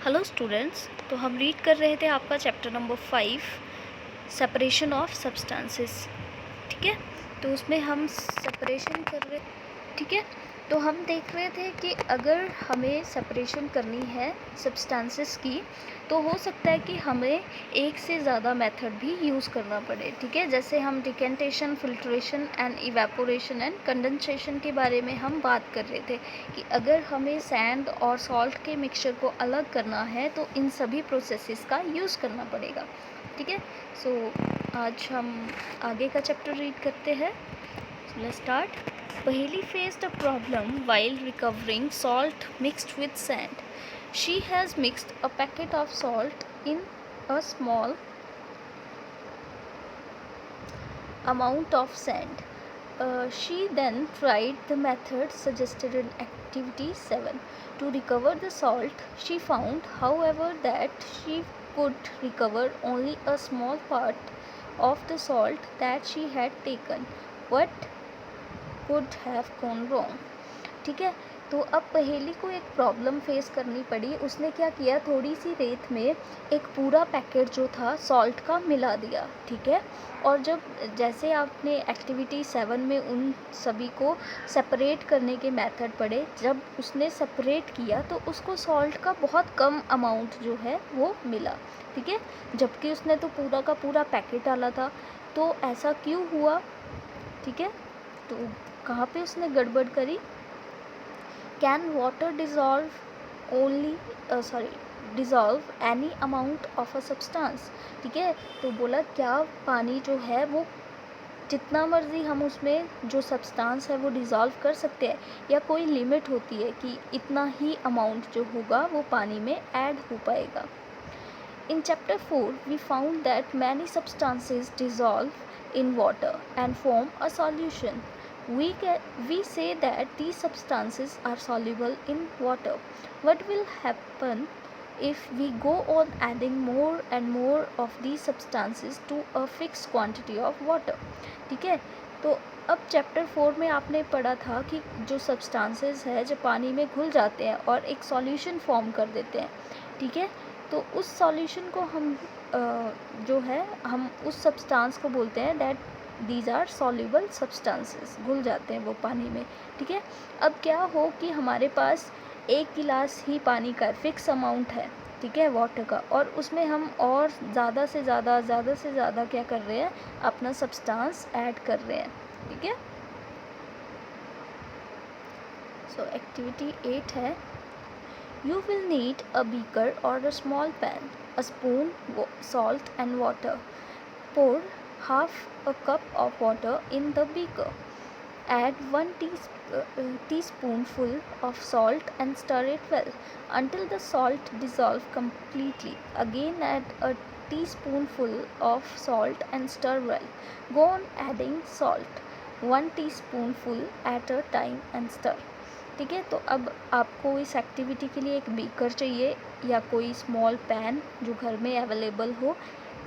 Hello students, तो हम read कर रहे थे आपका chapter number 5 separation of substances. ठीक है, तो उसमें हम सेपरेशन कर रहे, ठीक है, तो हम देख रहे थे कि अगर हमें सेपरेशन करनी है सब्सटेंसेस की तो हो सकता है कि हमें एक से ज़्यादा मेथड भी यूज़ करना पड़े। ठीक है, जैसे हम decantation, filtration and evaporation and condensation के बारे में हम बात कर रहे थे कि अगर हमें सैंड और सॉल्ट के मिक्सचर को अलग करना है तो इन सभी प्रोसेसेस का यूज़ करना पड़ेगा। ठीक है, सो आज हम आगे का चैप्टर रीड करते हैं। Let's start. Paheli faced a problem while recovering salt mixed with sand. She has mixed a packet of salt in a small amount of sand. She then tried the method suggested in Activity 7. To recover the salt, she found, however, that she could recover only a small part of the salt that she had taken. What could have gone wrong? ठीक है, तो अब पहेली को एक problem face करनी पड़ी। उसने क्या किया, थोड़ी सी रेत में एक पूरा पैकेट जो था सॉल्ट का मिला दिया। ठीक है, और जब जैसे आपने एक्टिविटी 7 में उन सभी को सेपरेट करने के मेथड पढ़े, जब उसने सेपरेट किया तो उसको सॉल्ट का बहुत कम अमाउंट जो है वो मिला। ठीक है, जबकि उसने तो पूरा का पूरा पैकेट डाला था। तो ऐसा क्यों हुआ? ठीक है, तो कहाँ पे उसने गड़बड़ करी? Can water dissolve any amount of a substance? ठीक है, तो बोला क्या पानी जो है वो जितना मर्ज़ी हम उसमें जो सब्सटेंस है वो डिज़ोल्व कर सकते हैं, या कोई लिमिट होती है कि इतना ही अमाउंट जो होगा वो पानी में ऐड हो पाएगा। In chapter 4, we found that many substances dissolve in water and form a solution. We say that these substances are soluble in water. What will happen if we go on adding more and more of these substances to a fixed quantity of water? ठीक है, तो अब chapter 4 में आपने पढ़ा था कि जो सब्सटेंसेस है जो पानी में घुल जाते हैं और एक सॉल्यूशन फॉर्म कर देते हैं। ठीक है, तो उस सॉल्यूशन को हम जो है हम उस सब्सटेंस को बोलते हैं that these are soluble substances, घुल जाते हैं वो पानी में। ठीक है, अब क्या हो कि हमारे पास एक गिलास ही पानी का फिक्स अमाउंट है, ठीक है, वाटर का, और उसमें हम और ज़्यादा से ज़्यादा क्या कर रहे हैं, अपना सब्सटेंस ऐड कर रहे हैं। ठीक है, सो एक्टिविटी 8 है, you will need a beaker or a small pan, a spoon, salt and water. Pour half a cup of water in the beaker. Add 1 teaspoonful of salt and stir it well until the salt dissolves completely. Again add a teaspoonful of salt and stir well. Go on adding salt, 1 teaspoonful at a time and stir. ठीक है, तो अब आपको इस activity के लिए एक beaker चाहिए या कोई स्मॉल पैन जो घर में अवेलेबल हो,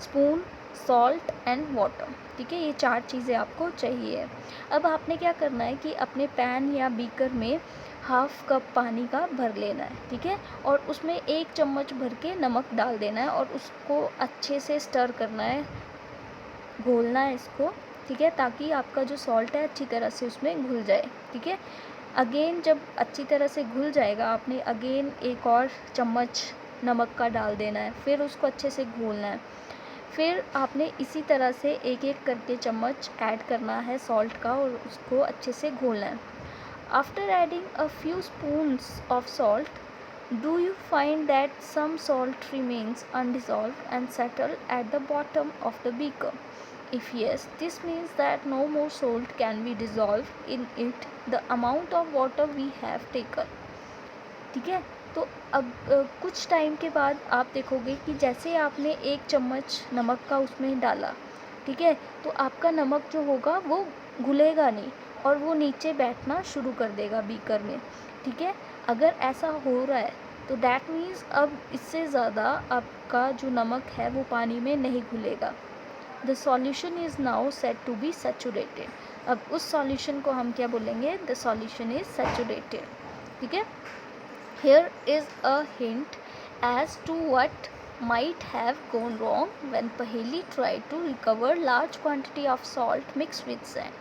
स्पून, सॉल्ट एंड वाटर। ठीक है, ये 4 चीज़ें आपको चाहिए। अब आपने क्या करना है कि अपने पैन या बीकर में हाफ कप पानी का भर लेना है। ठीक है, और उसमें 1 चम्मच भर के नमक डाल देना है और उसको अच्छे से स्टर करना है, घोलना है इसको। ठीक है, ताकि आपका जो सॉल्ट है अच्छी तरह से उसमें घुल जाए। ठीक है, अगेन जब अच्छी तरह से घुल जाएगा आपने अगेन 1 और चम्मच नमक का डाल देना है, फिर उसको अच्छे से घोलना है। फिर आपने इसी तरह से एक एक करके चम्मच ऐड करना है सॉल्ट का और उसको अच्छे से घोलना है। After adding a few spoons of salt, do you find that some salt remains undissolved and settle at the bottom of the beaker? If yes, this means that no more salt can be dissolved in it the amount of water we have taken. ठीक है, तो अब कुछ time के बाद आप देखोगे कि जैसे आपने 1 चम्मच नमक का उसमें डाला, ठीक है, तो आपका नमक जो होगा वो घुलेगा नहीं और वो नीचे बैठना शुरू कर देगा बीकर में। ठीक है, अगर ऐसा हो रहा है तो दैट मीन्स अब इससे ज़्यादा आपका जो नमक है वो पानी में नहीं घुलेगा। The solution is now said to be saturated. अब उस solution को हम क्या बोलेंगे? The solution is saturated. ठीक है, here is a hint. as to what might have gone wrong when Paheli tried to recover large quantity of salt mixed with sand.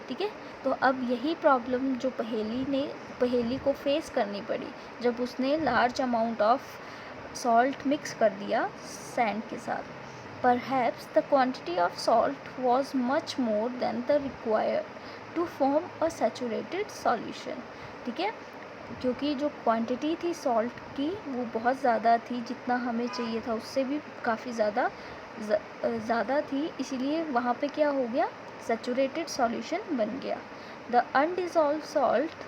ठीक है, तो अब यही प्रॉब्लम जो पहेली को फेस करनी पड़ी जब उसने large amount of salt mix कर दिया सैंड के साथ. Perhaps the quantity of salt was much more than the required to form a saturated solution. ठीक है, क्योंकि जो क्वांटिटी थी सॉल्ट की वो बहुत ज़्यादा थी, जितना हमें चाहिए था उससे भी काफ़ी ज़्यादा थी, इसीलिए वहाँ पे क्या हो गया, सैचुरेटेड सॉल्यूशन बन गया. The undissolved salt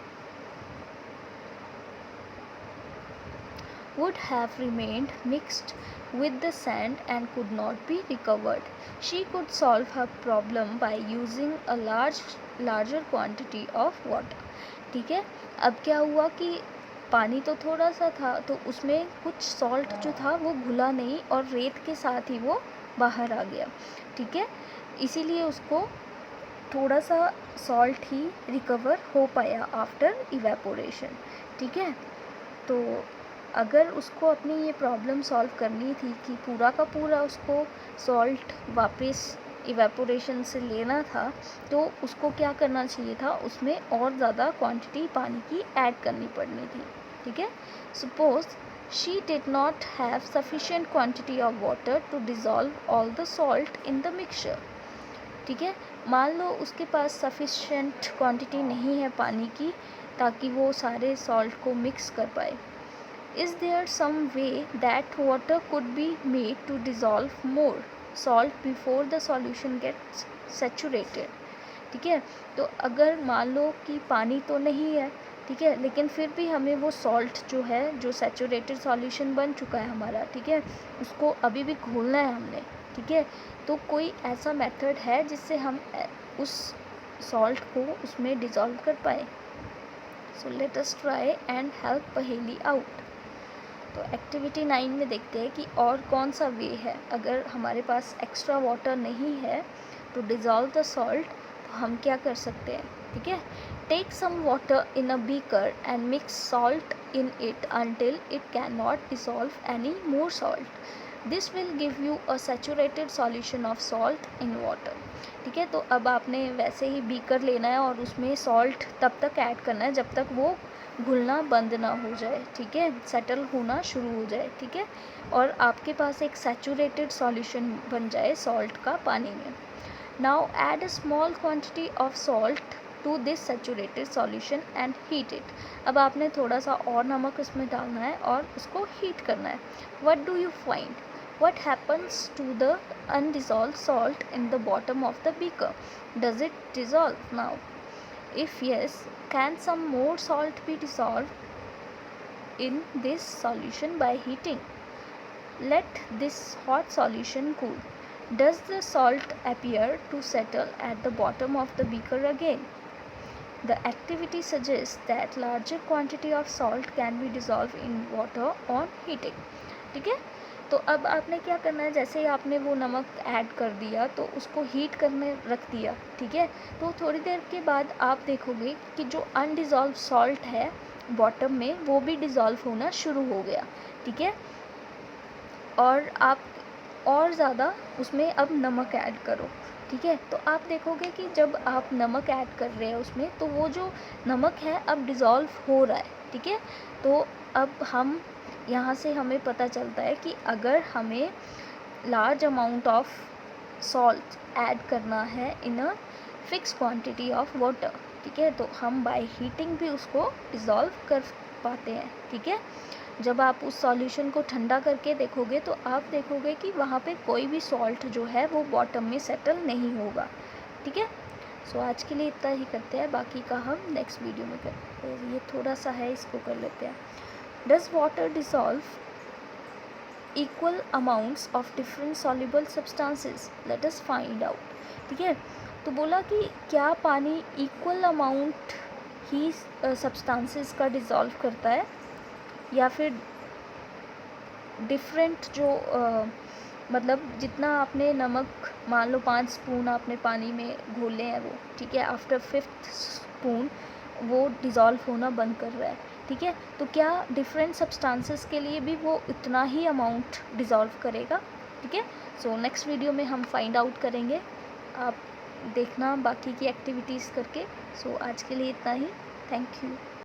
would have remained mixed with the sand and could not be recovered. She could solve her problem by using a larger quantity of water. ठीक है, अब क्या हुआ कि पानी तो थोड़ा सा था तो उसमें कुछ सॉल्ट जो था वो घुला नहीं और रेत के साथ ही वो बाहर आ गया. ठीक है, इसीलिए उसको थोड़ा सा सॉल्ट ही रिकवर हो पाया आफ्टर इवेपोरेशन. ठीक है, तो अगर उसको अपनी ये प्रॉब्लम सॉल्व करनी थी कि पूरा का पूरा उसको सॉल्ट वापस इवेपोरेशन से लेना था, तो उसको क्या करना चाहिए था, उसमें और ज़्यादा क्वांटिटी पानी की ऐड करनी पड़नी थी. ठीक है, suppose she did not have sufficient quantity of water to dissolve all the salt in the mixture. ठीक है, मान लो उसके पास सफिशिएंट क्वांटिटी नहीं है पानी की ताकि वो सारे सॉल्ट को मिक्स कर पाए. Is there some way that water could be made to dissolve more salt before the solution gets saturated? ठीक है, तो अगर मान लो कि पानी तो नहीं है, ठीक है, लेकिन फिर भी हमें वो सॉल्ट जो है, जो सैचुरेटेड सॉल्यूशन बन चुका है हमारा, ठीक है, उसको अभी भी घोलना है हमने. ठीक है, तो कोई ऐसा मेथड है जिससे हम उस सॉल्ट को उसमें डिज़ोल्व कर पाए. So let us try and help पहेली आउट. तो एक्टिविटी 9 में देखते हैं कि और कौन सा वे है. अगर हमारे पास एक्स्ट्रा वाटर नहीं है टू डिज़ोल्व द सॉल्ट तो हम क्या कर सकते हैं. ठीक है, take some water in a beaker and mix salt in it until it can not dissolve any more salt. This will give you a saturated solution of salt in water. ठीक है, तो अब आपने वैसे ही बीकर लेना है और उसमें सॉल्ट तब तक ऐड करना है जब तक वो घुलना बंद ना हो जाए. ठीक है, सेटल होना शुरू हो जाए. ठीक है, और आपके पास एक सैचुरेटेड सॉल्यूशन बन जाए सॉल्ट का पानी में. Now add a small quantity of salt to this saturated solution and heat it. अब आपने थोड़ा सा और नमक इसमें डालना है और उसको हीट करना है. What do you find? What happens to the undissolved salt in the bottom of the beaker? Does it dissolve now? If yes, can some more salt be dissolved in this solution by heating? Let this hot solution cool. Does the salt appear to settle at the bottom of the beaker again? The activity suggests that larger quantity of salt can be dissolved in water on heating. ठीक है, तो अब आपने क्या करना है, जैसे ही आपने वो नमक ऐड कर दिया तो उसको हीट करने रख दिया. ठीक है, तो थोड़ी देर के बाद आप देखोगे कि जो अनडिज़ोल्व सॉल्ट है बॉटम में वो भी डिज़ोल्व होना शुरू हो गया. ठीक है, और आप और ज़्यादा उसमें अब नमक ऐड करो. ठीक है, तो आप देखोगे कि जब आप नमक ऐड कर रहे हैं उसमें तो वो जो नमक है अब डिज़ोल्व हो रहा है. ठीक है, तो अब हम यहाँ से हमें पता चलता है कि अगर हमें large amount of salt add करना है in a fix quantity of water, ठीक है, तो हम बाय हीटिंग भी उसको डिज़ोल्व कर पाते हैं. ठीक है, जब आप उस सॉल्यूशन को ठंडा करके देखोगे तो आप देखोगे कि वहाँ पे कोई भी सॉल्ट जो है वो बॉटम में सेटल नहीं होगा. ठीक है, सो आज के लिए इतना ही करते हैं, बाकी का हम नेक्स्ट वीडियो में करते हैं. ये थोड़ा सा है, इसको कर लेते हैं. Does water dissolve equal amounts of different soluble substances? Let us find out. ठीक है, तो बोला कि क्या पानी इक्वल अमाउंट ही सब्सटेंसेस का डिज़ोल्व करता है या फिर डिफरेंट जो मतलब जितना आपने नमक मान लो 5 स्पून आपने पानी में घोले हैं वो, ठीक है, आफ्टर 5th स्पून वो डिज़ोल्व होना बंद कर रहा है. ठीक है। तो क्या डिफरेंट सब्सटेंसेस के लिए भी वो इतना ही अमाउंट डिज़ोल्व करेगा, ठीक है। सो नेक्स्ट वीडियो में हम फाइंड आउट करेंगे, आप देखना बाकी की एक्टिविटीज़ करके। सो आज के लिए इतना ही, थैंक यू।